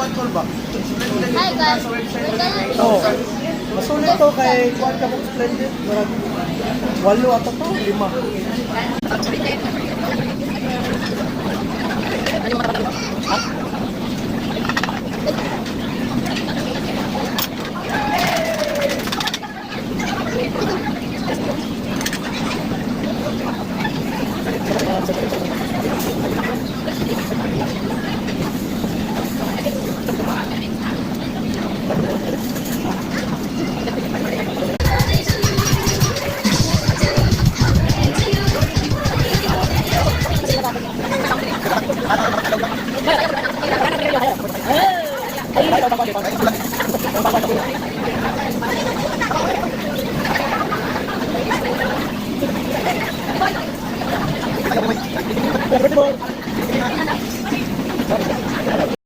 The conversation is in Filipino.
Hi guys. Oo. Masulit to kay Kuan ka mo splendid. Marag 8 ato to, 5. Ano yung mga